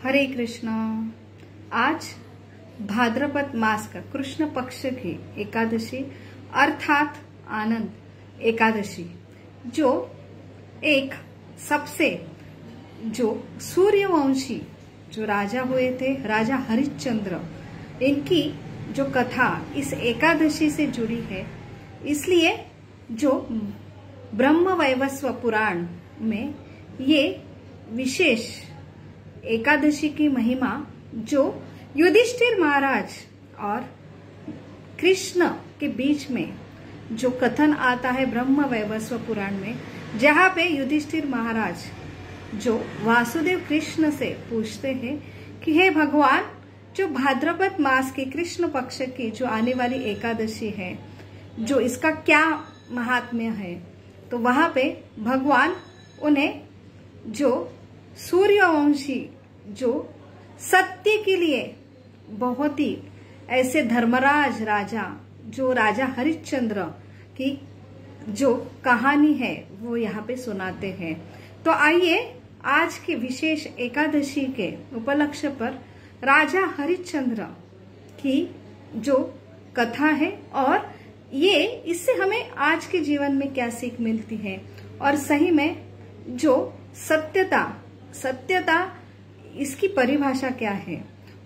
हरे कृष्णा। आज भाद्रपद मास का कृष्ण पक्ष की एकादशी अर्थात आनंद एकादशी, जो एक सबसे जो सूर्यवंशी जो राजा हुए थे, राजा हरिश्चंद्र, इनकी जो कथा इस एकादशी से जुड़ी है। इसलिए जो ब्रह्म वैवस्व पुराण में ये विशेष एकादशी की महिमा, जो युधिष्ठिर महाराज और कृष्ण के बीच में जो कथन आता है ब्रह्म वैवस्व पुराण में, जहाँ पे युधिष्ठिर महाराज जो वासुदेव कृष्ण से पूछते हैं कि हे भगवान, जो भाद्रपद मास के कृष्ण पक्ष की जो आने वाली एकादशी है, जो इसका क्या महात्म्य है। तो वहां पे भगवान उन्हें जो सूर्यवंशी, जो सत्य के लिए बहुत ही ऐसे धर्मराज राजा, जो राजा हरिश्चंद्र की जो कहानी है वो यहाँ पे सुनाते हैं। तो आइए आज के विशेष एकादशी के उपलक्ष्य पर राजा हरिश्चंद्र की जो कथा है और ये इससे हमें आज के जीवन में क्या सीख मिलती है, और सही में जो सत्यता इसकी परिभाषा क्या है,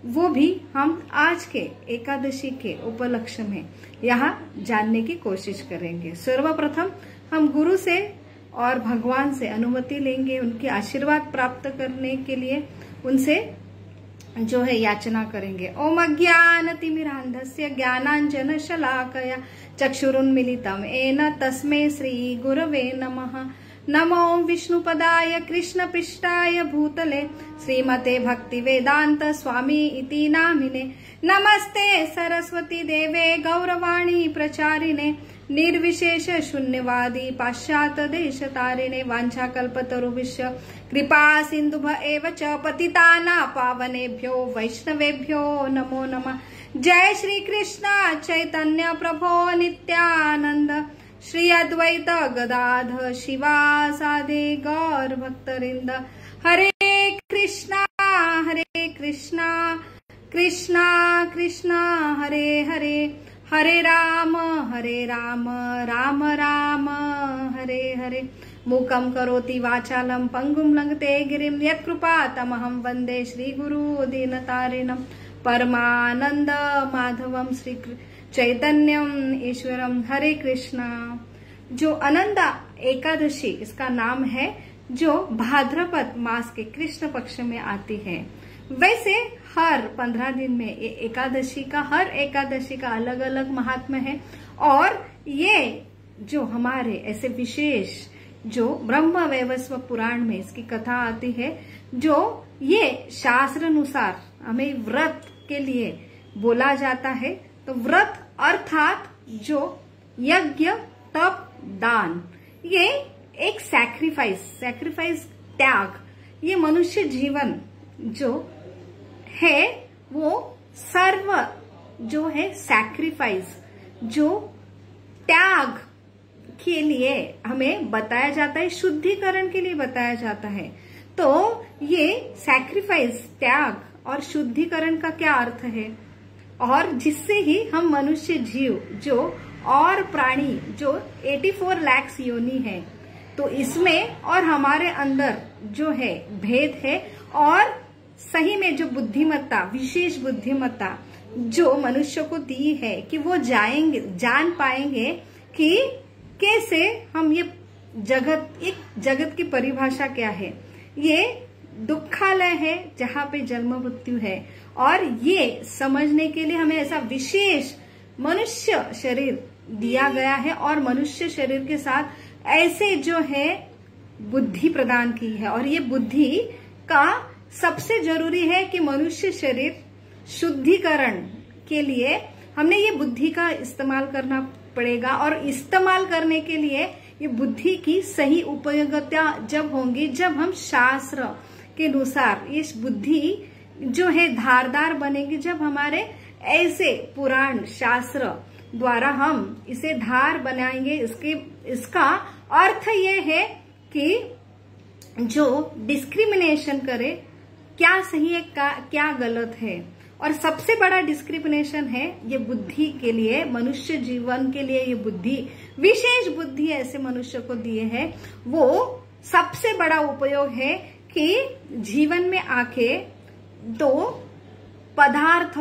वो भी हम आज के एकादशी के उपलक्ष्य में यहाँ जानने की कोशिश करेंगे। सर्वप्रथम हम गुरु से और भगवान से अनुमति लेंगे, उनके आशीर्वाद प्राप्त करने के लिए उनसे जो है याचना करेंगे। ओम अज्ञानतिमिरान्धस्य ज्ञानांजन शलाकया चक्षुरुन्मीलितं येन तस्मै श्री गुरवे नमः। नमो विष्णुपदाय कृष्णपृष्ठाय भूतले श्रीमते भक्तिवेदांत स्वामी इति नामिने। नमस्ते सरस्वती देवे गौरवाणी प्रचारिणे निर्विशेष शून्यवादी पाश्चात्य देश तारिणे। वाञ्छाकल्पतरुभ्यश्च कृपा सिन्धुभ एव च पतितानां पावनेभ्यो वैष्णवेभ्यो नमो नमः। जय श्री कृष्ण चैतन्य प्रभो नित्यानंद, श्री अद्वैत गदाधर शिवासादि गौर भक्तवृंद। हरे कृष्णा कृष्णा कृष्णा हरे हरे, हरे राम राम राम हरे हरे। मूकं करोति वाचालं पंगुं लंघते गिरिं यत्कृपातमहं वन्दे श्रीगुरु दीनतारिणं। परमानंद माधवम श्री चैतन्यम ईश्वरम। हरे कृष्णा। जो अनंता एकादशी इसका नाम है, जो भाद्रपद मास के कृष्ण पक्ष में आती है। वैसे हर 15 दिन में हर एकादशी का अलग अलग महात्म्य है, और ये जो हमारे ऐसे विशेष जो ब्रह्म वैवस्व पुराण में इसकी कथा आती है, जो ये शास्त्र अनुसार हमें व्रत के लिए बोला जाता है। तो व्रत अर्थात जो यज्ञ तप दान, ये एक सैक्रिफाइस त्याग, ये मनुष्य जीवन जो है वो सर्व जो है सैक्रिफाइस, जो त्याग के लिए हमें बताया जाता है, शुद्धिकरण के लिए बताया जाता है। तो ये सैक्रिफाइस त्याग और शुद्धिकरण का क्या अर्थ है, और जिससे ही हम मनुष्य जीव जो और प्राणी जो 84 लाख योनि है, तो इसमें और हमारे अंदर जो है भेद है, और सही में जो बुद्धिमत्ता, विशेष बुद्धिमत्ता जो मनुष्य को दी है कि वो जान पाएंगे कि कैसे हम ये जगत की परिभाषा क्या है। ये दुखालय है जहाँ पे जन्म मृत्यु है, और ये समझने के लिए हमें ऐसा विशेष मनुष्य शरीर दिया गया है, और मनुष्य शरीर के साथ ऐसे जो है बुद्धि प्रदान की है। और ये बुद्धि का सबसे जरूरी है कि मनुष्य शरीर शुद्धिकरण के लिए हमने ये बुद्धि का इस्तेमाल करना पड़ेगा, और इस्तेमाल करने के लिए ये बुद्धि की सही उपयोगिता जब होंगी, जब हम शास्त्र के अनुसार ये बुद्धि जो है धारदार बनेगी, जब हमारे ऐसे पुराण शास्त्र द्वारा हम इसे धार बनाएंगे। इसका अर्थ ये है कि जो डिस्क्रिमिनेशन करे क्या सही है क्या गलत है। और सबसे बड़ा डिस्क्रिमिनेशन है ये बुद्धि के लिए, मनुष्य जीवन के लिए ये बुद्धि, विशेष बुद्धि ऐसे मनुष्य को दिए है। वो सबसे बड़ा उपयोग है कि जीवन में आके दो पदार्थ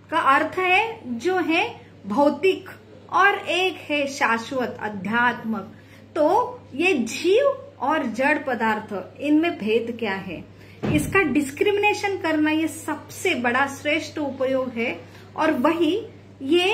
का अर्थ है जो है भौतिक और एक है शाश्वत अध्यात्मक। तो ये जीव और जड़ पदार्थ, इनमें भेद क्या है, इसका डिस्क्रिमिनेशन करना ये सबसे बड़ा श्रेष्ठ उपयोग है। और वही ये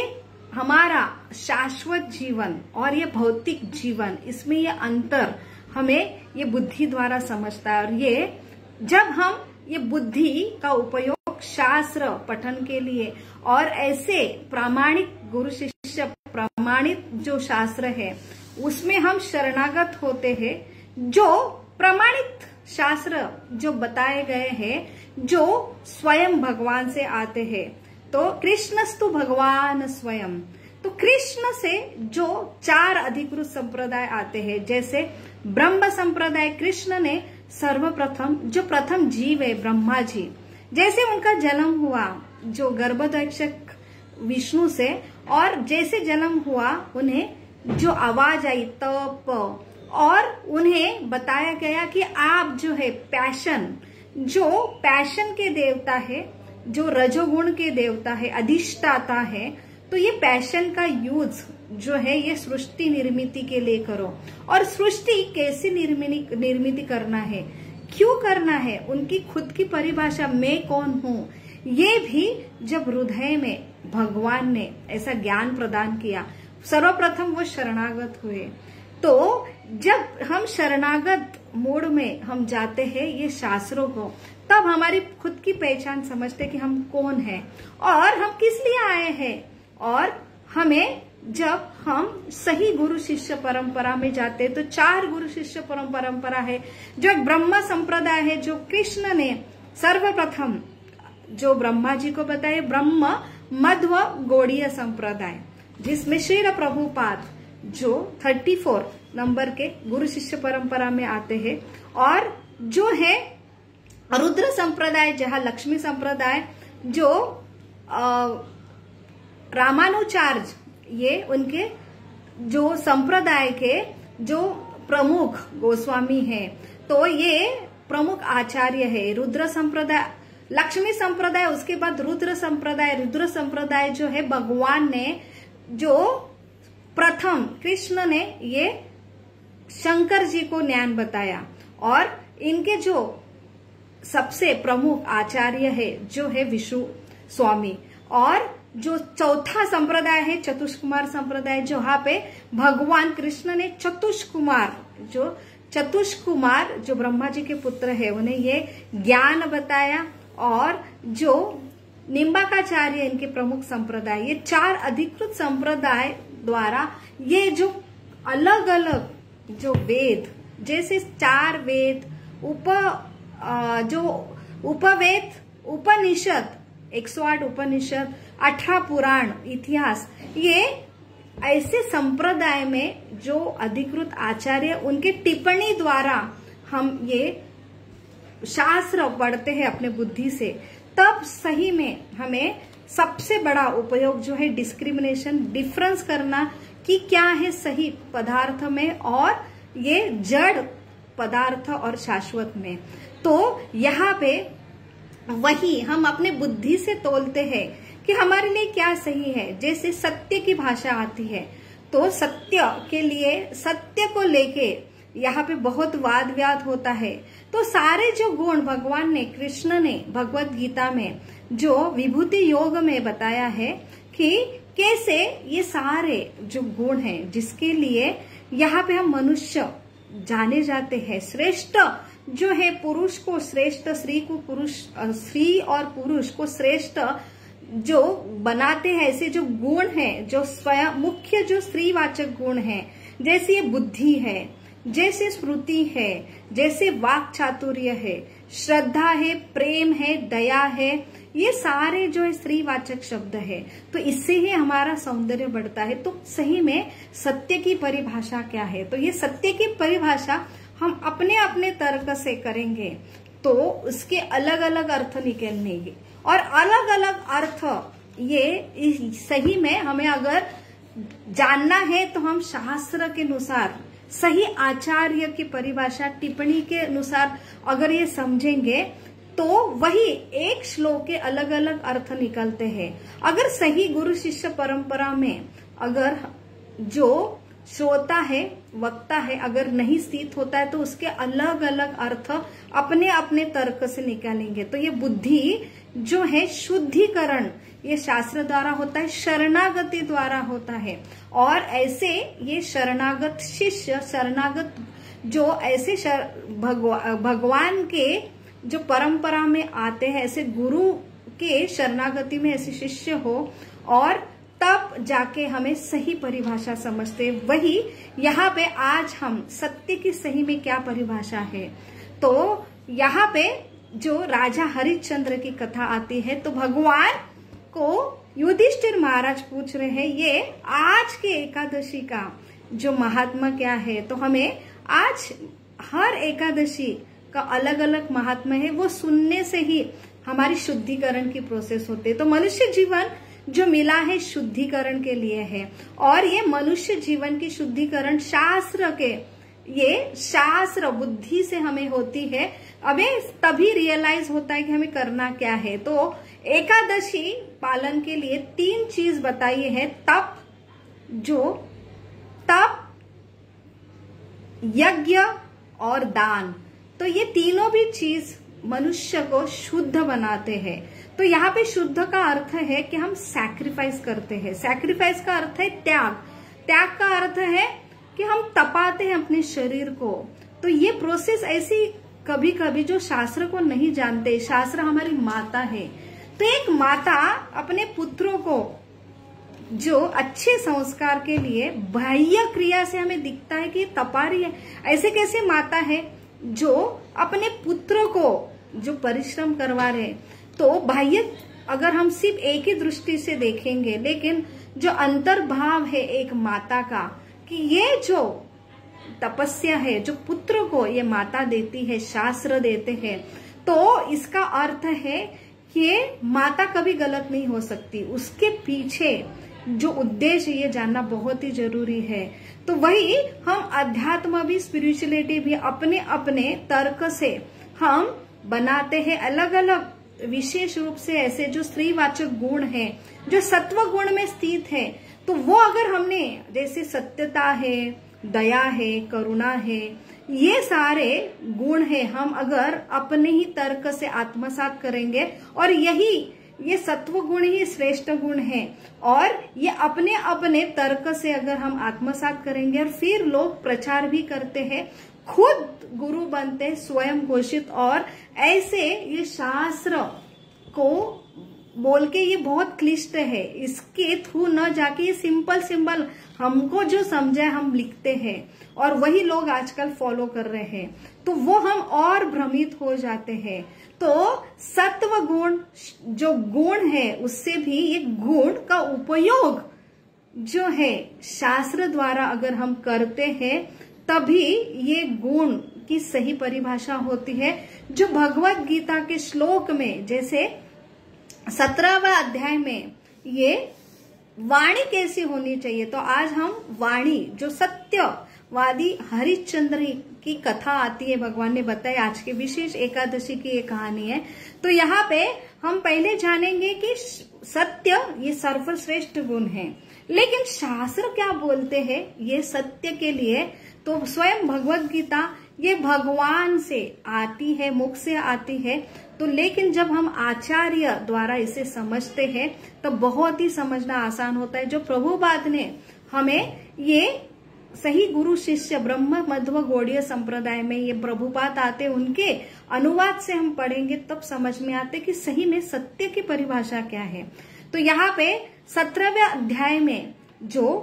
हमारा शाश्वत जीवन और ये भौतिक जीवन, इसमें ये अंतर हमें ये बुद्धि द्वारा समझता है। और ये जब हम ये बुद्धि का उपयोग शास्त्र पठन के लिए और ऐसे प्रामाणिक गुरु शिष्य प्रमाणित जो शास्त्र है उसमें हम शरणागत होते हैं, जो प्रमाणित शास्त्र जो बताए गए हैं, जो स्वयं भगवान से आते हैं। तो कृष्णस्तु भगवान स्वयं, तो कृष्ण से जो 4 अधिकृत संप्रदाय आते हैं, जैसे ब्रह्म संप्रदाय, कृष्ण ने सर्वप्रथम जो प्रथम जीव है ब्रह्मा जी, जैसे उनका जन्म हुआ जो गर्भदक्षक विष्णु से, और जैसे जन्म हुआ उन्हें जो आवाज आई तप, और उन्हें बताया गया कि आप जो है पैशन, जो पैशन के देवता है, जो रजोगुण के देवता है, अधिष्ठाता है, तो ये पैशन का यूज जो है ये सृष्टि निर्मिति के लिए करो। और सृष्टि कैसे निर्मिति करना है, क्यों करना है, उनकी खुद की परिभाषा, मैं कौन हूँ, ये भी जब हृदय में भगवान ने ऐसा ज्ञान प्रदान किया, सर्वप्रथम वो शरणागत हुए। तो जब हम शरणागत मोड में हम जाते हैं ये शास्त्रों को, तब हमारी खुद की पहचान समझते कि हम कौन हैं और हम किस लिए आए हैं। और हमें जब हम सही गुरु शिष्य परंपरा में जाते हैं तो 4 गुरु शिष्य परंपरा है, जो एक ब्रह्म संप्रदाय है, जो कृष्ण ने सर्वप्रथम जो ब्रह्मा जी को बताए, ब्रह्म मध्व गौड़ीय संप्रदाय, जिसमें श्रील प्रभुपाद जो 34 नंबर के गुरु शिष्य परंपरा में आते हैं, और जो है रुद्र संप्रदाय, जहां लक्ष्मी संप्रदाय, जो रामानुचार्य, ये उनके जो संप्रदाय के जो प्रमुख गोस्वामी हैं, तो ये प्रमुख आचार्य है। रुद्र संप्रदाय, लक्ष्मी संप्रदाय, उसके बाद रुद्र संप्रदाय। रुद्र संप्रदाय जो है भगवान ने जो प्रथम कृष्ण ने ये शंकर जी को ज्ञान बताया, और इनके जो सबसे प्रमुख आचार्य है जो है विष्णु स्वामी। और जो चौथा संप्रदाय है चतुष्कुमार संप्रदाय, जहाँ पे भगवान कृष्ण ने चतुष्कुमार जो ब्रह्मा जी के पुत्र है, उन्हें ये ज्ञान बताया। और जो निम्बाकाचार्य इनके प्रमुख संप्रदाय, ये 4 अधिकृत संप्रदाय द्वारा ये जो अलग अलग जो वेद, जैसे 4 वेद, उपवेद, उपनिषद, 108 उपनिषद, 18 पुराण, इतिहास, ये ऐसे संप्रदाय में जो अधिकृत आचार्य उनके टिप्पणी द्वारा हम ये शास्त्र पढ़ते हैं अपने बुद्धि से, तब सही में हमें सबसे बड़ा उपयोग जो है डिस्क्रिमिनेशन, डिफरेंस करना कि क्या है सही पदार्थ में और ये जड़ पदार्थ और शाश्वत में। तो यहाँ पे वही हम अपने बुद्धि से तोलते हैं कि हमारे लिए क्या सही है। जैसे सत्य की भाषा आती है, तो सत्य के लिए, सत्य को लेके यहाँ पे बहुत वाद विवाद होता है। तो सारे जो गुण भगवान ने, कृष्ण ने भगवत गीता में जो विभूति योग में बताया है कि कैसे ये सारे जो गुण हैं, जिसके लिए यहाँ पे हम मनुष्य जाने जाते हैं, श्रेष्ठ जो है पुरुष को श्रेष्ठ, स्त्री को पुरुष, स्त्री और पुरुष को श्रेष्ठ जो बनाते हैं, ऐसे जो गुण हैं, जो स्वयं मुख्य जो स्त्रीवाचक गुण हैं, जैसे ये बुद्धि है, जैसे स्मृति है, जैसे वाक चातुर्य है, श्रद्धा है, प्रेम है, दया है, ये सारे जो है स्त्रीवाचक शब्द है। तो इससे ही हमारा सौंदर्य बढ़ता है। तो सही में सत्य की परिभाषा क्या है? तो ये सत्य की परिभाषा हम अपने अपने तर्क से करेंगे तो उसके अलग अलग अर्थ निकलेंगे, और अलग अलग अर्थ ये सही में हमें अगर जानना है तो हम शास्त्र के अनुसार, सही आचार्य की परिभाषा टिप्पणी के अनुसार अगर ये समझेंगे तो वही एक श्लोक के अलग अलग अर्थ निकलते हैं। अगर सही गुरु शिष्य परंपरा में अगर जो श्रोता है, वक्ता है, अगर नहीं स्थित होता है तो उसके अलग अलग अर्थ अपने अपने तर्क से निकालेंगे। तो ये बुद्धि जो है शुद्धिकरण ये शास्त्र द्वारा होता है, शरणागति द्वारा होता है। और ऐसे ये शरणागत शिष्य, शरणागत जो ऐसे भगवान के जो परंपरा में आते हैं, ऐसे गुरु के शरणागति में ऐसे शिष्य हो और तब जाके हमें सही परिभाषा समझते। वही यहाँ पे आज हम सत्य की सही में क्या परिभाषा है, तो यहाँ पे जो राजा हरिश्चंद्र की कथा आती है, तो भगवान को युधिष्ठिर महाराज पूछ रहे हैं ये आज के एकादशी का जो महात्मा क्या है। तो हमें आज हर एकादशी का अलग अलग महात्मा है, वो सुनने से ही हमारी शुद्धिकरण की प्रोसेस होती है। तो मनुष्य जीवन जो मिला है शुद्धिकरण के लिए है, और ये मनुष्य जीवन की शुद्धिकरण शास्त्र के, ये शास्त्र बुद्धि से हमें होती है। हमें तभी रियलाइज होता है कि हमें करना क्या है। तो एकादशी पालन के लिए 3 चीज बताई है, तप, यज्ञ और दान। तो ये तीनों भी चीज मनुष्य को शुद्ध बनाते हैं। तो यहाँ पे शुद्ध का अर्थ है कि हम सैक्रिफाइस करते हैं। सैक्रिफाइस का अर्थ है त्याग, त्याग का अर्थ है कि हम तपाते हैं अपने शरीर को। तो ये प्रोसेस ऐसी कभी कभी जो शास्त्र को नहीं जानते, शास्त्र हमारी माता है, तो एक माता अपने पुत्रों को जो अच्छे संस्कार के लिए बाह्य क्रिया से हमें दिखता है कि तपा रही है। ऐसे कैसे माता है जो अपने पुत्र को जो परिश्रम करवा रहे। तो बाह्य अगर हम सिर्फ एक ही दृष्टि से देखेंगे, लेकिन जो अंतर्भाव है एक माता का कि ये जो तपस्या है जो पुत्र को ये माता देती है, शास्त्र देते हैं, तो इसका अर्थ है कि माता कभी गलत नहीं हो सकती। उसके पीछे जो उद्देश्य ये जानना बहुत ही जरूरी है। तो वही हम अध्यात्म भी, स्पिरिचुअलिटी भी अपने अपने तर्क से हम बनाते हैं अलग अलग। विशेष रूप से ऐसे जो स्त्रीवाचक गुण है, जो सत्व गुण में स्थित है, तो वो अगर हमने जैसे सत्यता है, दया है, करुणा है, ये सारे गुण है, हम अगर अपने ही तर्क से आत्मसात करेंगे, और ये सत्व गुण ही श्रेष्ठ गुण है, और ये अपने अपने तर्क से अगर हम आत्मसात करेंगे और फिर लोग प्रचार भी करते हैं, खुद गुरु बनते हैं, स्वयं घोषित। और ऐसे ये शास्त्र को बोल के ये बहुत क्लिष्ट है, इसके थ्रू न जाके ये सिंपल हमको जो समझे हम लिखते हैं, और वही लोग आजकल फॉलो कर रहे हैं, तो वो हम और भ्रमित हो जाते हैं। तो सत्व गुण जो गुण है, उससे भी ये गुण का उपयोग जो है शास्त्र द्वारा अगर हम करते हैं, तभी ये गुण की सही परिभाषा होती है। जो भगवत गीता के श्लोक में, जैसे 17वां अध्याय में ये वाणी कैसी होनी चाहिए, तो आज हम वाणी जो सत्यवादी हरिश्चंद्र की कथा आती है, भगवान ने बताया, आज के विशेष एकादशी की ये कहानी है। तो यहाँ पे हम पहले जानेंगे कि सत्य ये सर्वश्रेष्ठ गुण है, लेकिन शास्त्र क्या बोलते हैं ये सत्य के लिए। तो स्वयं भगवत गीता ये भगवान से आती है, मुख से आती है। तो लेकिन जब हम आचार्य द्वारा इसे समझते हैं तो बहुत ही समझना आसान होता है। जो प्रभुपाद ने हमें ये सही गुरु शिष्य ब्रह्म मध्व गौड़ीय संप्रदाय में ये प्रभुपाद आते, उनके अनुवाद से हम पढ़ेंगे तब समझ में आते कि सही में सत्य की परिभाषा क्या है। तो यहाँ पे 17वें अध्याय में जो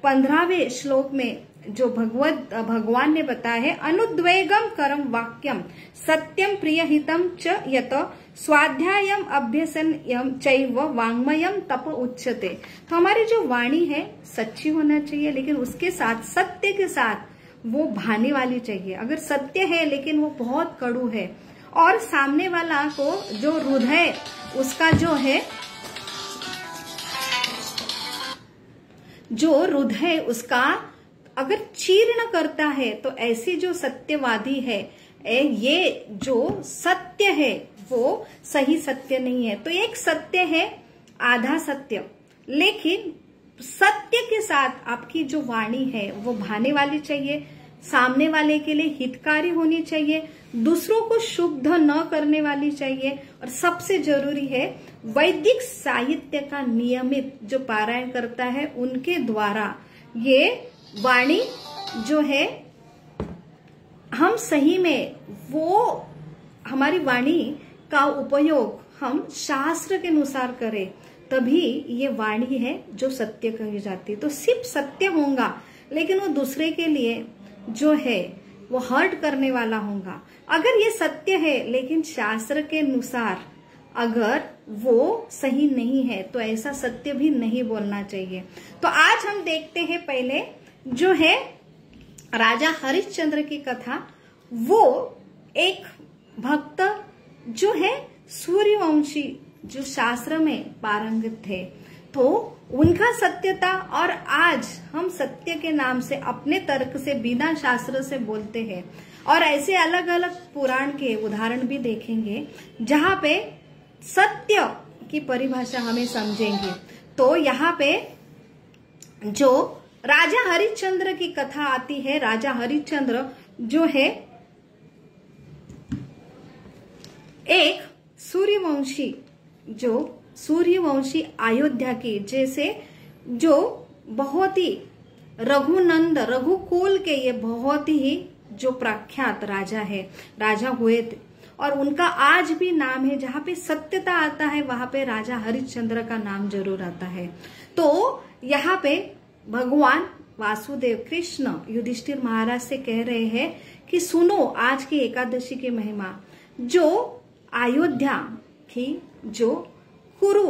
15वें श्लोक में जो भगवान ने बताया है, अनुद्वेगम करम वाक्यम सत्यम प्रियहितम च यत स्वाध्यायम अभ्यसनयम चैव वाङ्मयम तप उच्यते। तो हमारी जो वाणी है सच्ची होना चाहिए, लेकिन उसके साथ सत्य के साथ वो भाने वाली चाहिए। अगर सत्य है लेकिन वो बहुत कड़ू है और सामने वाला को जो हृदय उसका जो है, जो हृदय उसका अगर चीर्ण करता है, तो ऐसे जो सत्यवादी है, ये जो सत्य है वो सही सत्य नहीं है। तो एक सत्य है आधा सत्य, लेकिन सत्य के साथ आपकी जो वाणी है वो भाने वाली चाहिए, सामने वाले के लिए हितकारी होनी चाहिए, दूसरों को शुद्ध न करने वाली चाहिए, और सबसे जरूरी है वैदिक साहित्य का नियमित जो पारायण करता है उनके द्वारा ये वाणी जो है हम सही में वो हमारी वाणी का उपयोग हम शास्त्र के अनुसार करें, तभी ये वाणी है जो सत्य कही जाती है। तो सिर्फ सत्य होगा, लेकिन वो दूसरे के लिए जो है वो हर्ट करने वाला होगा। अगर ये सत्य है लेकिन शास्त्र के अनुसार अगर वो सही नहीं है, तो ऐसा सत्य भी नहीं बोलना चाहिए। तो आज हम देखते हैं पहले जो है राजा हरिश्चंद्र की कथा। वो एक भक्त जो है सूर्यवंशी, जो शास्त्र में पारंगत थे, तो उनका सत्यता, और आज हम सत्य के नाम से अपने तर्क से बिना शास्त्र से बोलते हैं। और ऐसे अलग अलग पुराण के उदाहरण भी देखेंगे जहां पे सत्य की परिभाषा हमें समझेंगे। तो यहाँ पे जो राजा हरिश्चंद्र की कथा आती है, राजा हरिश्चंद्र जो है एक सूर्यवंशी, जो सूर्यवंशी अयोध्या की, जैसे जो बहुत ही रघुनंद रघुकुल के ये बहुत ही जो प्रख्यात राजा है, राजा हुए थे, और उनका आज भी नाम है, जहां पे सत्यता आता है वहां पे राजा हरिश्चंद्र का नाम जरूर आता है। तो यहाँ पे भगवान वासुदेव कृष्ण युधिष्ठिर महाराज से कह रहे हैं कि सुनो आज की एकादशी की महिमा। जो अयोध्या की जो कुरु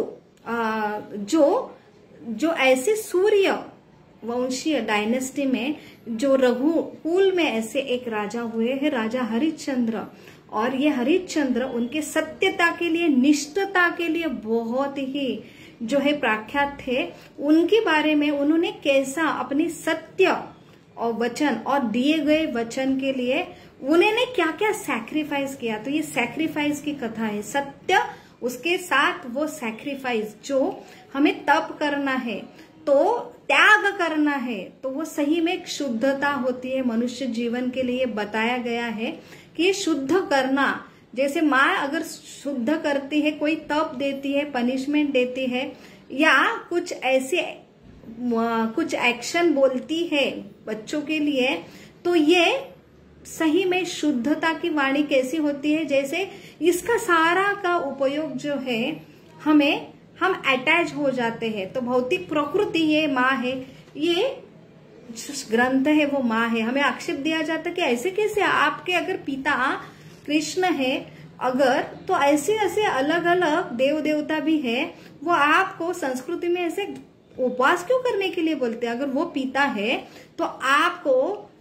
जो ऐसे सूर्य वंशीय डायनेस्टी में जो रघुकुल में ऐसे एक राजा हुए हैं, राजा हरिश्चंद्र। और ये हरिश्चंद्र उनके सत्यता के लिए, निष्ठता के लिए बहुत ही जो है प्रख्यात थे। उनके बारे में उन्होंने कैसा अपनी सत्य और वचन और दिए गए वचन के लिए उन्होंने क्या क्या सैक्रिफाइस किया, तो ये सैक्रिफाइस की कथा है। सत्य उसके साथ वो सैक्रिफाइस जो हमें तप करना है, तो त्याग करना है, तो वो सही में एक शुद्धता होती है मनुष्य जीवन के लिए। बताया गया है कि शुद्ध करना, जैसे माँ अगर शुद्ध करती है, कोई तप देती है, पनिशमेंट देती है, या कुछ ऐसे कुछ एक्शन बोलती है बच्चों के लिए, तो ये सही में शुद्धता की वाणी कैसी होती है, जैसे इसका सारा का उपयोग जो है हम अटैच हो जाते हैं। तो भौतिक प्रकृति ये माँ है, ये ग्रंथ है वो माँ है। हमें आक्षेप दिया जाता है कि ऐसे कैसे आपके अगर पिता कृष्ण है अगर, तो ऐसे ऐसे अलग अलग देव देवता भी है, वो आपको संस्कृति में ऐसे उपवास क्यों करने के लिए बोलते हैं? अगर वो पिता है तो आपको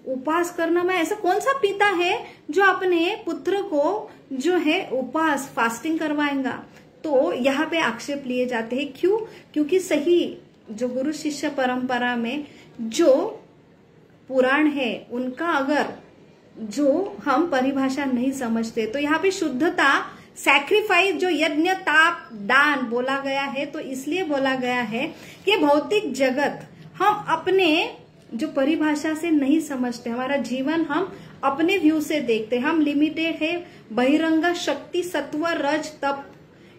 उपवास करना में, ऐसा कौन सा पिता है जो अपने पुत्र को जो है उपवास फास्टिंग करवाएगा? तो यहाँ पे आक्षेप लिए जाते हैं। क्यों? क्योंकि सही जो गुरु शिष्य परंपरा में जो पुराण है उनका अगर जो हम परिभाषा नहीं समझते, तो यहाँ पे शुद्धता सैक्रिफाइस जो यज्ञ ताप दान बोला गया है, तो इसलिए बोला गया है कि भौतिक जगत हम अपने जो परिभाषा से नहीं समझते, हमारा जीवन हम अपने व्यू से देखते हैं। हम लिमिटेड है, बहिरंगा शक्ति सत्व रज तप,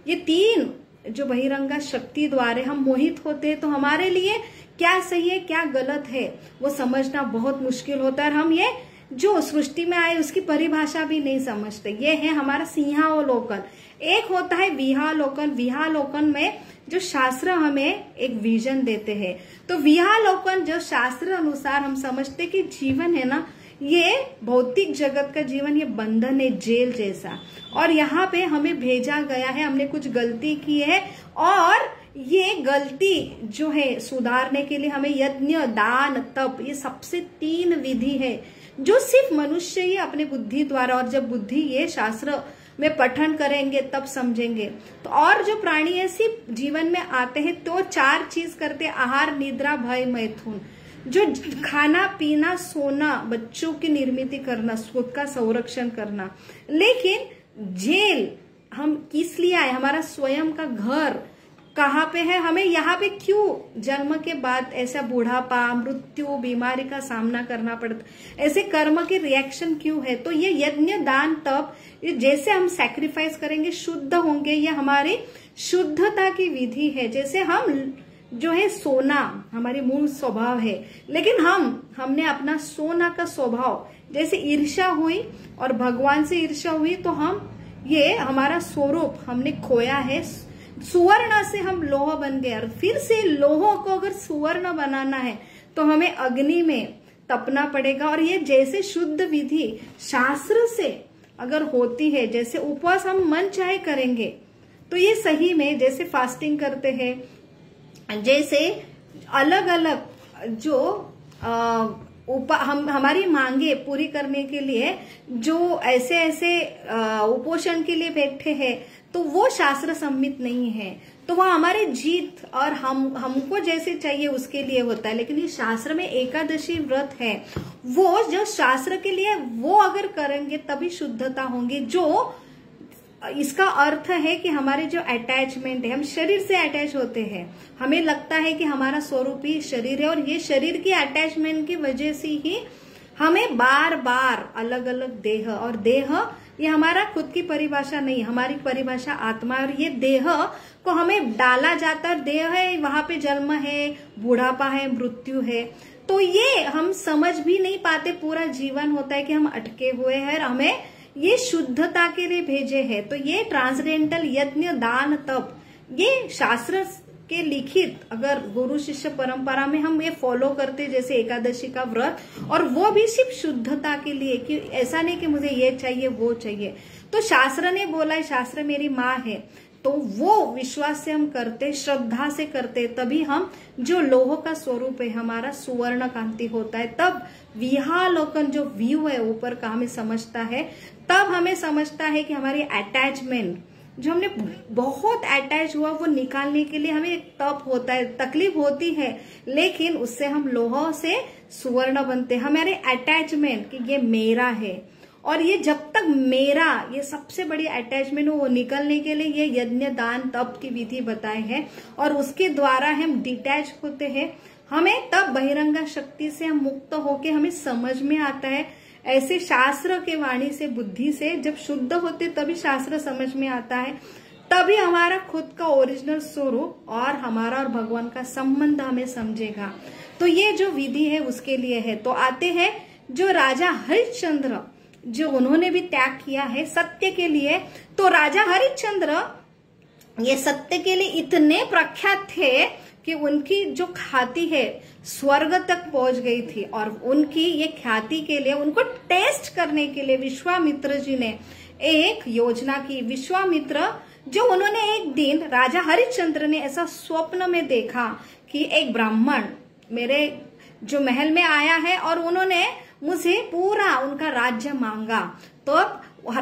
ये तीन जो बहिरंगा शक्ति द्वारा हम मोहित होते हैं। तो हमारे लिए क्या सही है क्या गलत है वो समझना बहुत मुश्किल होता है। हम ये जो सृष्टि में आए उसकी परिभाषा भी नहीं समझते। ये है हमारा सिंहावलोकन। एक होता है विहालोकन। विहालोकन में जो शास्त्र हमें एक विजन देते हैं, तो विहालोकन जो शास्त्र अनुसार हम समझते कि जीवन है ना, ये भौतिक जगत का जीवन ये बंधन है, जेल जैसा, और यहाँ पे हमें भेजा गया है, हमने कुछ गलती की है, और ये गलती जो है सुधारने के लिए हमें यज्ञ दान तप, ये सबसे 3 विधि है जो सिर्फ मनुष्य ही अपने बुद्धि द्वारा, और जब बुद्धि ये शास्त्र में पठन करेंगे तब समझेंगे। तो और जो प्राणी ऐसी जीवन में आते हैं तो 4 चीज करते हैं, आहार, निद्रा, भय, मैथुन। जो खाना पीना सोना, बच्चों की निर्मित करना, खुद का संरक्षण करना। लेकिन जेल हम किस लिए आए, हमारा स्वयं का घर कहाँ पे है, हमें यहाँ पे क्यों जन्म के बाद ऐसा बुढ़ापा, मृत्यु, बीमारी का सामना करना पड़ता, ऐसे कर्म के रिएक्शन क्यों है। तो ये यज्ञ दान तप जैसे हम सैक्रिफाइस करेंगे शुद्ध होंगे, ये हमारी शुद्धता की विधि है। जैसे हम जो है सोना हमारी मूल स्वभाव है, लेकिन हमने अपना सोना का स्वभाव, जैसे ईर्ष्या हुई और भगवान से ईर्ष्या हुई तो हम ये हमारा स्वरूप हमने खोया है। सुवर्ण से हम लोह बन गए और फिर से लोह को अगर सुवर्ण बनाना है तो हमें अग्नि में तपना पड़ेगा। और ये जैसे शुद्ध विधि शास्त्र से अगर होती है, जैसे उपवास हम मन चाहे करेंगे तो ये सही में जैसे फास्टिंग करते हैं, जैसे अलग अलग जो हमारी मांगे पूरी करने के लिए जो ऐसे ऐसे उपोषण के लिए बैठे हैं तो वो शास्त्र सम्मित नहीं है। तो वह हमारे जीत और हमको जैसे चाहिए उसके लिए होता है। लेकिन ये शास्त्र में एकादशी व्रत है, वो जो शास्त्र के लिए वो अगर करेंगे तभी शुद्धता होंगी। जो इसका अर्थ है कि हमारे जो अटैचमेंट है, हम शरीर से अटैच होते हैं, हमें लगता है कि हमारा स्वरूप ही शरीर है और ये शरीर की अटैचमेंट की वजह से ही हमें बार बार अलग अलग देह, और देह ये हमारा खुद की परिभाषा नहीं, हमारी परिभाषा आत्मा। और ये देह को हमें डाला जाता है, देह है वहां पे जन्म है, बुढ़ापा है, मृत्यु है। तो ये हम समझ भी नहीं पाते, पूरा जीवन होता है कि हम अटके हुए हैं, हमें ये शुद्धता के लिए भेजे हैं। तो ये ट्रांसडेंटल यज्ञ दान तप, ये शास्त्र के लिखित अगर गुरु शिष्य परंपरा में हम ये फॉलो करते, जैसे एकादशी का व्रत, और वो भी सिर्फ शुद्धता के लिए, कि ऐसा नहीं कि मुझे ये चाहिए वो चाहिए। तो शास्त्र ने बोला है, शास्त्र मेरी माँ है, तो वो विश्वास से हम करते, श्रद्धा से करते, तभी हम जो लोह का स्वरूप है हमारा सुवर्ण कांति होता है। तब विहालोकन जो व्यू है ऊपर का हमें समझता है, तब हमें समझता है कि हमारी अटैचमेंट जो हमने बहुत अटैच हुआ वो निकालने के लिए हमें एक तप होता है, तकलीफ होती है, लेकिन उससे हम लोह से सुवर्ण बनते हैं। हमारे अटैचमेंट कि ये मेरा है, और ये जब तक मेरा, ये सबसे बड़ी अटैचमेंट हो, वो निकलने के लिए ये यज्ञ दान तप की विधि बताए हैं, और उसके द्वारा हम डिटैच होते हैं। हमें तब बहिरंगा शक्ति से हम मुक्त होके हमें समझ में आता है। ऐसे शास्त्र के वाणी से, बुद्धि से जब शुद्ध होते तभी शास्त्र समझ में आता है, तभी हमारा खुद का ओरिजिनल स्वरूप और हमारा और भगवान का संबंध हमें समझेगा। तो ये जो विधि है उसके लिए है। तो आते हैं जो राजा हरिश्चंद्र, जो उन्होंने भी त्याग किया है सत्य के लिए। तो राजा हरिश्चंद्र ये सत्य के लिए इतने प्रख्यात थे कि उनकी जो ख्याति है स्वर्ग तक पहुंच गई थी, और उनकी ये ख्याति के लिए, उनको टेस्ट करने के लिए विश्वामित्र जी ने एक योजना की। विश्वामित्र जो उन्होंने एक दिन, राजा हरिश्चंद्र ने ऐसा स्वप्न में देखा कि एक ब्राह्मण मेरे जो महल में आया है और उन्होंने मुझे पूरा उनका राज्य मांगा। तो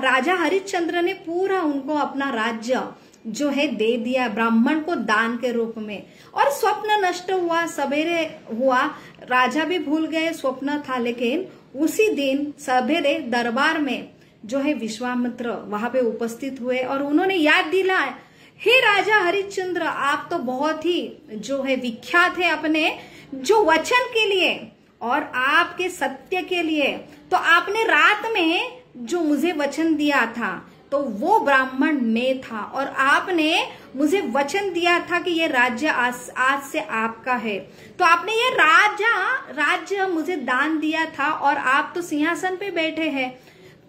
राजा हरिश्चंद्र ने पूरा उनको अपना राज्य जो है दे दिया ब्राह्मण को दान के रूप में। और स्वप्न नष्ट हुआ, सवेरे हुआ, राजा भी भूल गए स्वप्न था। लेकिन उसी दिन सवेरे दरबार में जो है विश्वामित्र वहां पे उपस्थित हुए और उन्होंने याद दिलाया, हे राजा हरिश्चंद्र, आप तो बहुत ही जो है विख्यात है अपने जो वचन के लिए और आपके सत्य के लिए। तो आपने रात में जो मुझे वचन दिया था तो वो ब्राह्मण में था, और आपने मुझे वचन दिया था कि ये राज्य आज से आपका है। तो आपने ये राज्य मुझे दान दिया था और आप तो सिंहासन पे बैठे हैं।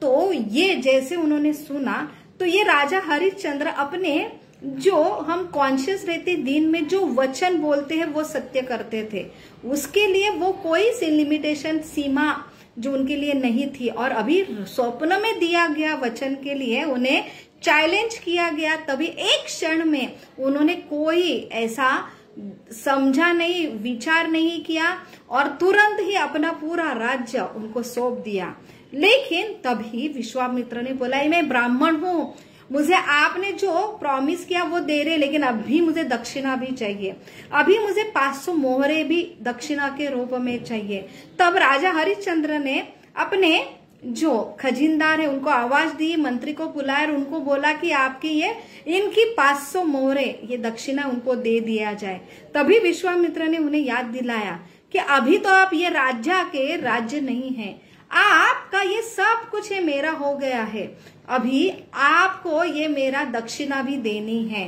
तो ये जैसे उन्होंने सुना तो ये राजा हरिश्चंद्र अपने जो हम कॉन्शियस रहते दिन में जो वचन बोलते हैं वो सत्य करते थे, उसके लिए वो कोई सी लिमिटेशन सीमा जो उनके लिए नहीं थी। और अभी स्वप्न में दिया गया वचन के लिए उन्हें चैलेंज किया गया, तभी एक क्षण में उन्होंने कोई ऐसा समझा नहीं, विचार नहीं किया और तुरंत ही अपना पूरा राज्य उनको सौंप दिया। लेकिन तभी विश्वामित्र ने बोला, मैं ब्राह्मण हूं, मुझे आपने जो प्रॉमिस किया वो दे रहे, लेकिन अभी मुझे दक्षिणा भी चाहिए, अभी मुझे 500 मोहरे भी दक्षिणा के रूप में चाहिए। तब राजा हरिश्चंद्र ने अपने जो खजिनदार है उनको आवाज दी, मंत्री को बुलाया और उनको बोला कि आपकी इनकी 500 मोहरे ये दक्षिणा उनको दे दिया जाए। तभी विश्वामित्र ने उन्हें याद दिलाया कि अभी तो आप ये राज्य नहीं है, आपका ये सब कुछ ये मेरा हो गया है, अभी आपको ये मेरा दक्षिणा भी देनी है।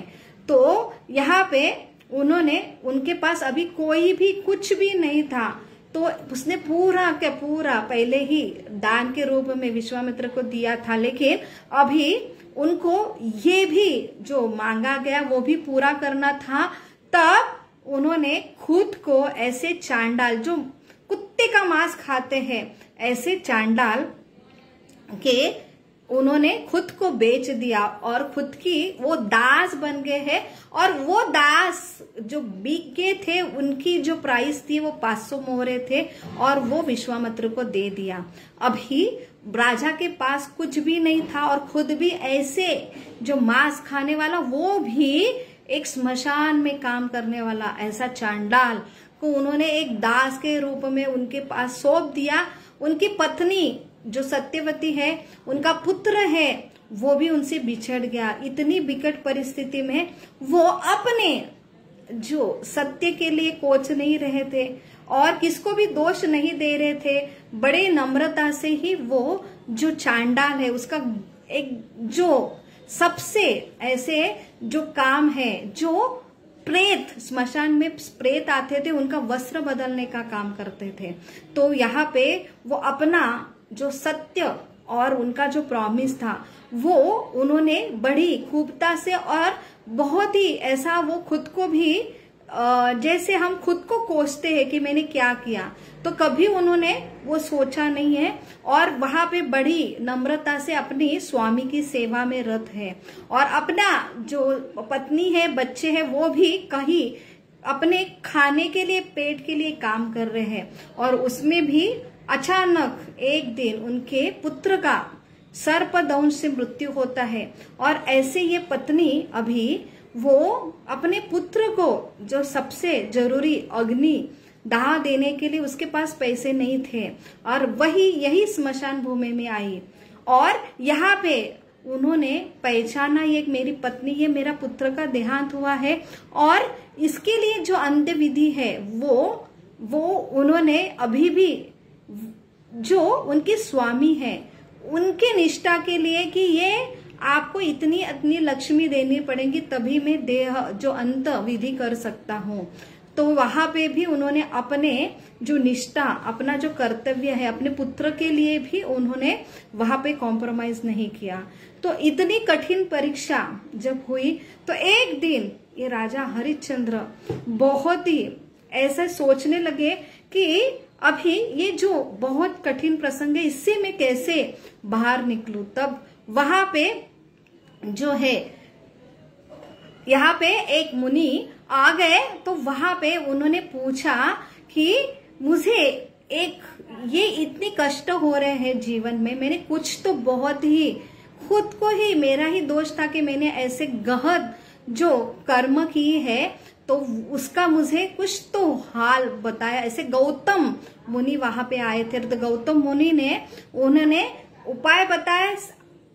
तो यहाँ पे उनके पास अभी कोई भी कुछ भी नहीं था, तो उसने पूरा के पूरा पहले ही दान के रूप में विश्वामित्र को दिया था, लेकिन अभी उनको ये भी जो मांगा गया वो भी पूरा करना था। तब उन्होंने खुद को ऐसे चांडाल, जो कुत्ते का मांस खाते हैं, ऐसे चांडाल के उन्होंने खुद को बेच दिया और खुद की वो दास बन गए हैं। और वो दास जो बिक गए थे, उनकी जो प्राइस थी वो 500 मोहरे थे और वो विश्वामित्र को दे दिया। अभी राजा के पास कुछ भी नहीं था और खुद भी ऐसे जो मांस खाने वाला, वो भी एक स्मशान में काम करने वाला ऐसा चांडाल को उन्होंने एक दास के रूप में उनके पास सौंप दिया। उनकी पत्नी जो सत्यवती है, उनका पुत्र है, वो भी उनसे बिछड़ गया। इतनी विकट परिस्थिति में वो अपने जो सत्य के लिए कोच नहीं रहे थे और किसको भी दोष नहीं दे रहे थे, बड़े नम्रता से ही वो जो चांडाल है उसका एक जो सबसे ऐसे जो काम है, जो प्रेत स्मशान में प्रेत आते थे उनका वस्त्र बदलने का काम करते थे। तो यहाँ पे वो अपना जो सत्य और उनका जो प्रॉमिस था वो उन्होंने बड़ी खूबता से और बहुत ही ऐसा वो खुद को भी जैसे हम खुद को कोसते हैं कि मैंने क्या किया, तो कभी उन्होंने वो सोचा नहीं है और वहां पे बड़ी नम्रता से अपनी स्वामी की सेवा में रत है। और अपना जो पत्नी है, बच्चे हैं, वो भी कहीं अपने खाने के लिए, पेट के लिए काम कर रहे हैं। और उसमें भी अचानक एक दिन उनके पुत्र का सर्पदंश से मृत्यु होता है और ऐसे ये पत्नी अभी वो अपने पुत्र को जो सबसे जरूरी अग्नि दाह देने के लिए उसके पास पैसे नहीं थे और यही स्मशान भूमि में आई और यहाँ पे उन्होंने पहचाना ये मेरी पत्नी, ये मेरा पुत्र का देहांत हुआ है और इसके लिए जो अंत्य विधि है वो उन्होंने अभी भी जो उनके स्वामी है उनके निष्ठा के लिए कि ये आपको इतनी लक्ष्मी देनी पड़ेगी तभी मैं देह जो अंत विधि कर सकता हूँ। तो वहां पे भी उन्होंने अपने जो निष्ठा, अपना जो कर्तव्य है, अपने पुत्र के लिए भी उन्होंने वहां पे कॉम्प्रोमाइज नहीं किया। तो इतनी कठिन परीक्षा जब हुई तो एक दिन ये राजा हरिश्चंद्र बहुत ही ऐसा सोचने लगे कि अभी ये जो बहुत कठिन प्रसंग है इससे मैं कैसे बाहर निकलूं। तब वहां पे जो है यहाँ पे एक मुनि आ गए, तो वहां पे उन्होंने पूछा कि मुझे ये इतनी कष्ट हो रहे हैं जीवन में, मैंने कुछ तो बहुत ही खुद को ही, मेरा ही दोष था कि मैंने ऐसे गहन जो कर्म की है, तो उसका मुझे कुछ तो हाल बताया। ऐसे गौतम मुनि वहां पे आए थे, तो गौतम मुनि ने उन्होंने उपाय बताया।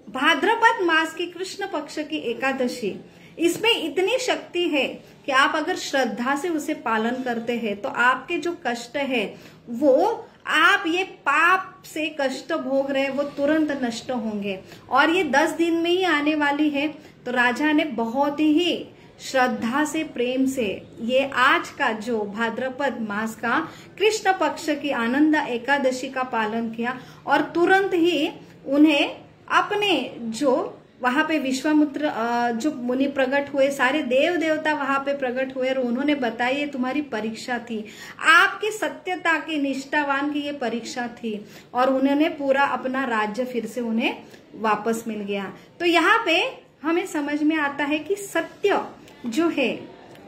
भाद्रपद मास की कृष्ण पक्ष की एकादशी, इसमें इतनी शक्ति है कि आप अगर श्रद्धा से उसे पालन करते हैं तो आपके जो कष्ट है वो, आप ये पाप से कष्ट भोग रहे वो तुरंत नष्ट होंगे और ये 10 दिन में ही आने वाली है। तो राजा ने बहुत ही श्रद्धा से, प्रेम से ये आज का जो भाद्रपद मास का कृष्ण पक्ष की आनंद एकादशी का पालन किया और तुरंत ही उन्हें अपने जो वहां पे विश्वामित्र जो मुनि प्रकट हुए, सारे देव देवता वहां पे प्रकट हुए और उन्होंने बताया ये तुम्हारी परीक्षा थी, आपकी सत्यता की, निष्ठावान की ये परीक्षा थी और उन्होंने पूरा अपना राज्य फिर से उन्हें वापस मिल गया। तो यहाँ पे हमें समझ में आता है कि सत्य जो है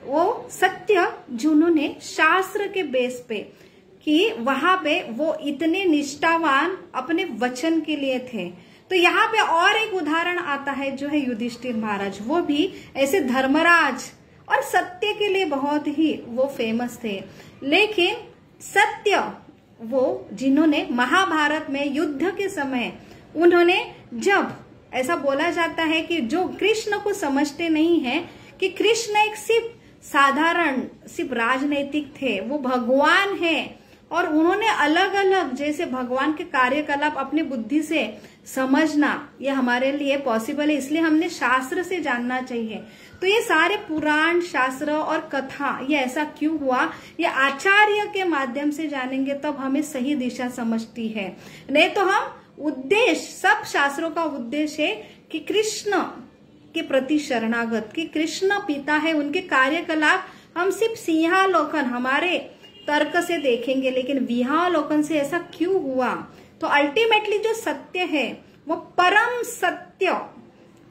वो सत्य जो उन्होंने शास्त्र के बेस पे कि वहां पे वो इतने निष्ठावान अपने वचन के लिए थे। तो यहाँ पे और एक उदाहरण आता है जो है युधिष्ठिर महाराज, वो भी ऐसे धर्मराज और सत्य के लिए बहुत ही वो फेमस थे। लेकिन सत्य वो जिन्होंने महाभारत में युद्ध के समय उन्होंने, जब ऐसा बोला जाता है कि जो कृष्ण को समझते नहीं है कि कृष्ण एक सिर्फ साधारण सिर्फ राजनीतिक थे, वो भगवान है और उन्होंने अलग अलग जैसे भगवान के कार्यकलाप अपनी बुद्धि से समझना ये हमारे लिए पॉसिबल है, इसलिए हमने शास्त्र से जानना चाहिए। तो ये सारे पुराण शास्त्र और कथा ये ऐसा क्यों हुआ, ये आचार्य के माध्यम से जानेंगे तब हमें सही दिशा समझती है। नहीं तो हम उद्देश्य, सब शास्त्रों का उद्देश्य है कि कृष्ण के प्रति शरणागत, कि कृष्ण पिता है, उनके कार्यकलाप हम सिर्फ सिंहावलोकन हमारे तर्क से देखेंगे, लेकिन विहावलोकन से ऐसा क्यों हुआ। तो अल्टीमेटली जो सत्य है वो परम सत्य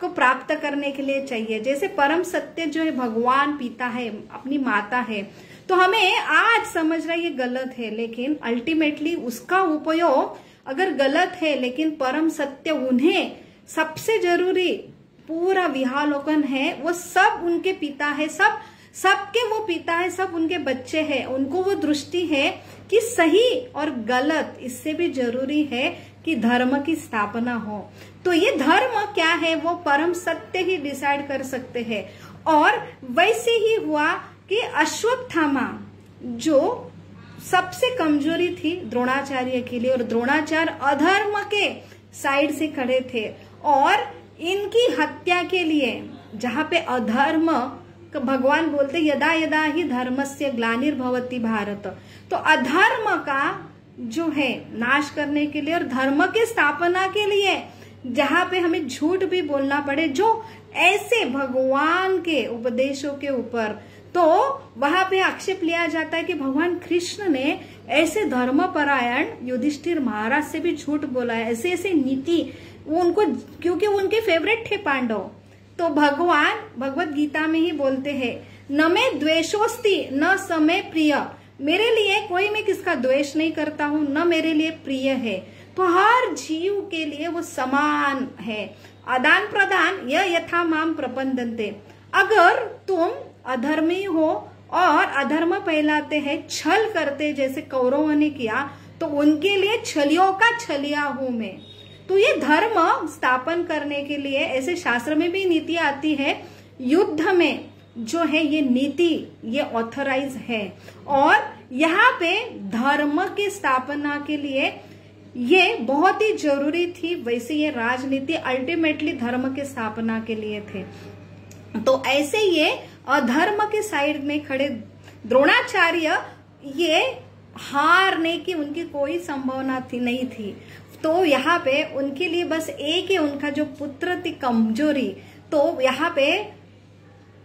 को प्राप्त करने के लिए चाहिए। जैसे परम सत्य जो है भगवान पिता है, अपनी माता है, तो हमें आज समझ रहा है ये गलत है, लेकिन अल्टीमेटली उसका उपयोग अगर गलत है, लेकिन परम सत्य उन्हें सबसे जरूरी पूरा विहावलोकन है, वो सब उनके पिता है, सबके वो पिता है, सब उनके बच्चे हैं, उनको वो दृष्टि है कि सही और गलत इससे भी जरूरी है कि धर्म की स्थापना हो। तो ये धर्म क्या है वो परम सत्य ही डिसाइड कर सकते हैं। और वैसे ही हुआ कि अश्वत्थामा जो सबसे कमजोरी थी द्रोणाचार्य के लिए, और द्रोणाचार्य अधर्म के साइड से खड़े थे, और इनकी हत्या के लिए जहां पे अधर्म, भगवान बोलते यदा यदा ही धर्मस्य ग्लानिर्भवति भारत, तो अधर्म का जो है नाश करने के लिए और धर्म की स्थापना के लिए जहां पे हमें झूठ भी बोलना पड़े जो ऐसे भगवान के उपदेशों के ऊपर, तो वहां पे आक्षेप लिया जाता है कि भगवान कृष्ण ने ऐसे धर्मपरायण युधिष्ठिर महाराज से भी झूठ बोला है, ऐसे ऐसे नीति वो उनको, क्योंकि उनके फेवरेट थे पांडव। तो भगवान भगवत गीता में ही बोलते हैं न मैं द्वेषोस्ति न समय प्रिय, मेरे लिए कोई मैं किसका द्वेष नहीं करता हूं, न मेरे लिए प्रिय है। तो हर जीव के लिए वो समान है, आदान प्रदान यह यथा माम प्रपंदन्ते। अगर तुम अधर्मी हो और अधर्म फैलाते हैं, छल करते जैसे कौरवों ने किया, तो उनके लिए छलियों का छलिया हूं मैं। तो ये धर्म स्थापन करने के लिए ऐसे शास्त्र में भी नीति आती है, युद्ध में जो है ये नीति ये ऑथराइज है, और यहाँ पे धर्म की स्थापना के लिए ये बहुत ही जरूरी थी। वैसे ये राजनीति अल्टीमेटली धर्म की स्थापना के लिए थे। तो ऐसे ये अधर्म के साइड में खड़े द्रोणाचार्य, ये हारने की उनकी कोई संभावना नहीं थी। तो यहाँ पे उनके लिए बस एक ही उनका जो पुत्र थी कमजोरी, तो यहाँ पे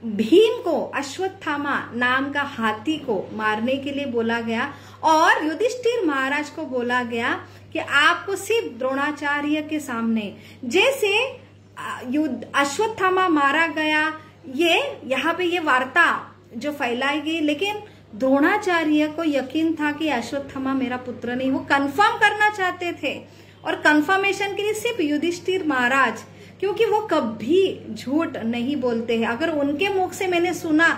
भीम को, अश्वत्थामा नाम का हाथी को मारने के लिए बोला गया, और युधिष्ठिर महाराज को बोला गया कि आपको सिर्फ द्रोणाचार्य के सामने, जैसे अश्वत्थामा मारा गया, ये यहाँ पे ये वार्ता जो फैलाई गई, लेकिन द्रोणाचार्य को यकीन था कि अश्वत्थामा मेरा पुत्र नहीं, वो कंफर्म करना चाहते थे। और कंफर्मेशन के लिए सिर्फ युधिष्ठिर महाराज, क्योंकि वो कभी झूठ नहीं बोलते हैं, अगर उनके मुख से मैंने सुना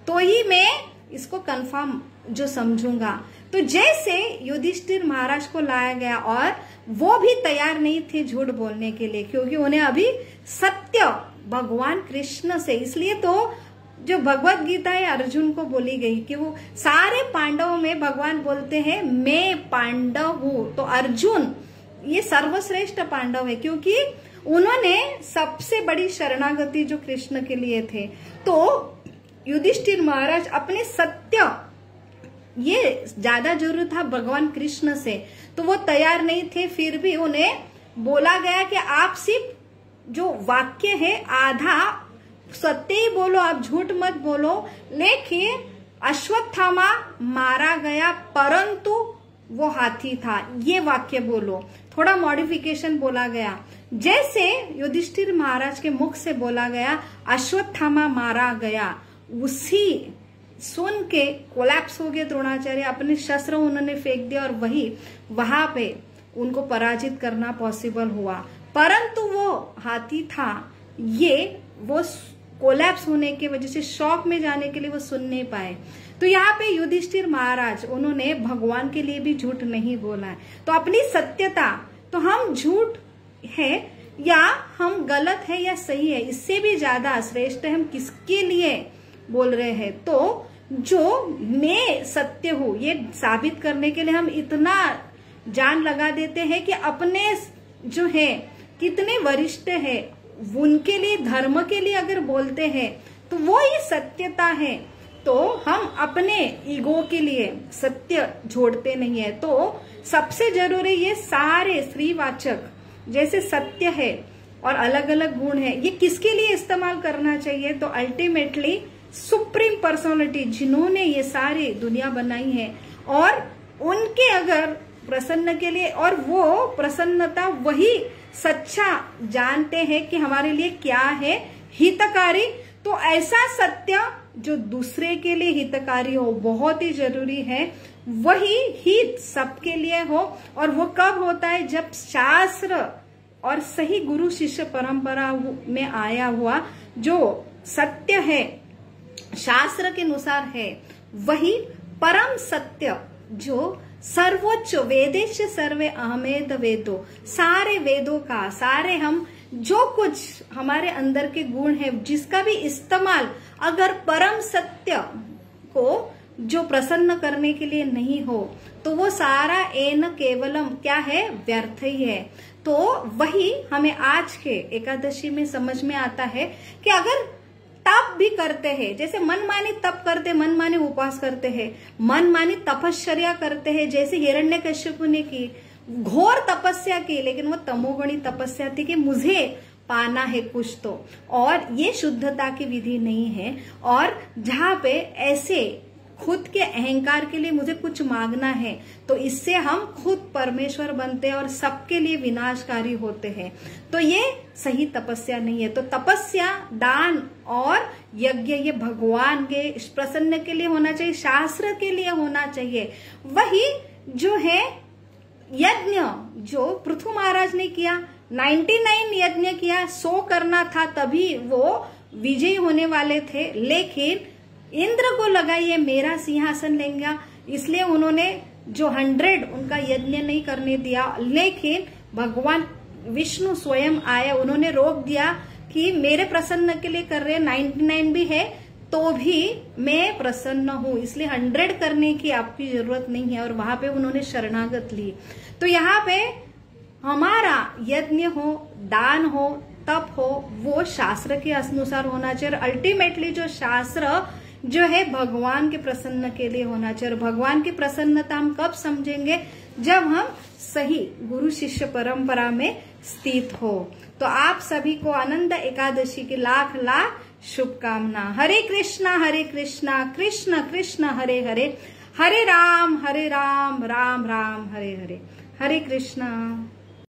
तो ही मैं इसको कंफर्म जो समझूंगा। तो जैसे युधिष्ठिर महाराज को लाया गया, और वो भी तैयार नहीं थे झूठ बोलने के लिए, क्योंकि उन्हें अभी सत्य भगवान कृष्ण से, इसलिए तो जो भगवत गीता है अर्जुन को बोली गई कि वो सारे पांडवों में भगवान बोलते हैं मैं पांडव हूं। तो अर्जुन ये सर्वश्रेष्ठ पांडव है, क्योंकि उन्होंने सबसे बड़ी शरणागति जो कृष्ण के लिए थे। तो युधिष्ठिर महाराज अपने सत्य, ये ज्यादा जरूरत था भगवान कृष्ण से, तो वो तैयार नहीं थे। फिर भी उन्हें बोला गया कि आप सिर्फ जो वाक्य है आधा सत्य ही बोलो, आप झूठ मत बोलो। लेकिन अश्वत्थामा मारा गया परंतु वो हाथी था, ये वाक्य बोलो। थोड़ा मॉडिफिकेशन बोला गया, जैसे युधिष्ठिर महाराज के मुख से बोला गया अश्वत्थामा मारा गया, उसी सुन के कोलैप्स हो गए द्रोणाचार्य, अपने शस्त्र उन्होंने फेंक दिया और वहां पे उनको पराजित करना पॉसिबल हुआ। परंतु वो हाथी था, वो कोलैप्स होने की वजह से शॉक में जाने के लिए वो सुन नहीं पाए। तो यहाँ पे युधिष्ठिर महाराज उन्होंने भगवान के लिए भी झूठ नहीं बोला है। तो अपनी सत्यता, तो हम झूठ है या हम गलत है या सही है, इससे भी ज्यादा श्रेष्ठ है हम किसके लिए बोल रहे हैं। तो जो मैं सत्य हूं ये साबित करने के लिए हम इतना जान लगा देते हैं कि अपने जो है कितने वरिष्ठ है उनके लिए, धर्म के लिए अगर बोलते हैं तो वो ही सत्यता है। तो हम अपने ईगो के लिए सत्य छोड़ते नहीं है। तो सबसे जरूरी ये सारे स्त्रीवाचक जैसे सत्य है और अलग अलग गुण है, ये किसके लिए इस्तेमाल करना चाहिए। तो अल्टीमेटली सुप्रीम पर्सनालिटी जिन्होंने ये सारी दुनिया बनाई है और उनके अगर प्रसन्न के लिए, और वो प्रसन्नता वही सच्चा जानते हैं कि हमारे लिए क्या है हितकारी। तो ऐसा सत्य जो दूसरे के लिए हितकारी हो बहुत ही जरूरी है, वही हित सबके लिए हो। और वो कब होता है, जब शास्त्र और सही गुरु शिष्य परंपरा में आया हुआ जो सत्य है शास्त्र के अनुसार है, वही परम सत्य जो सर्वोच्च वेदेश सर्वे अहमेद वेदो, सारे वेदों का, सारे हम जो कुछ हमारे अंदर के गुण है जिसका भी इस्तेमाल अगर परम सत्य को जो प्रसन्न करने के लिए नहीं हो तो वो सारा एन केवलम क्या है, व्यर्थ ही है। तो वही हमें आज के एकादशी में समझ में आता है कि अगर तप भी करते हैं, जैसे मनमानी तप करते, मनमानी उपवास करते हैं, मनमानी तपश्चर्या करते हैं, जैसे हिरण्यकश्यपु ने की घोर तपस्या की, लेकिन वो तमोगुणी तपस्या थी कि मुझे पाना है कुछ तो, और ये शुद्धता की विधि नहीं है। और जहां पे ऐसे खुद के अहंकार के लिए मुझे कुछ मांगना है तो इससे हम खुद परमेश्वर बनते हैं और सबके लिए विनाशकारी होते हैं। तो ये सही तपस्या नहीं है। तो तपस्या, दान और यज्ञ ये भगवान के प्रसन्न के लिए होना चाहिए, शास्त्र के लिए होना चाहिए। वही जो है यज्ञ जो पृथु महाराज ने किया, 99 यज्ञ किया, 100 करना था तभी वो विजयी होने वाले थे, लेकिन इंद्र को लगा ये मेरा सिंहासन लेंगे, इसलिए उन्होंने जो 100 उनका यज्ञ नहीं करने दिया। लेकिन भगवान विष्णु स्वयं आए, उन्होंने रोक दिया कि मेरे प्रसन्न के लिए कर रहे, 99 भी है तो भी मैं प्रसन्न हूं, इसलिए 100 करने की आपकी जरूरत नहीं है। और वहां पे उन्होंने शरणागत ली। तो यहाँ पे हमारा यज्ञ हो, दान हो, तप हो, वो शास्त्र के अनुसार होना चाहिए। अल्टीमेटली जो शास्त्र जो है भगवान के प्रसन्न के लिए होना चाहिए। और भगवान की प्रसन्नता हम कब समझेंगे, जब हम सही गुरु शिष्य परंपरा में स्थित हो। तो आप सभी को आनंद एकादशी की लाख लाख शुभकामना। हरे कृष्णा कृष्ण कृष्ण हरे हरे, हरे राम राम राम हरे हरे। हरे कृष्णा।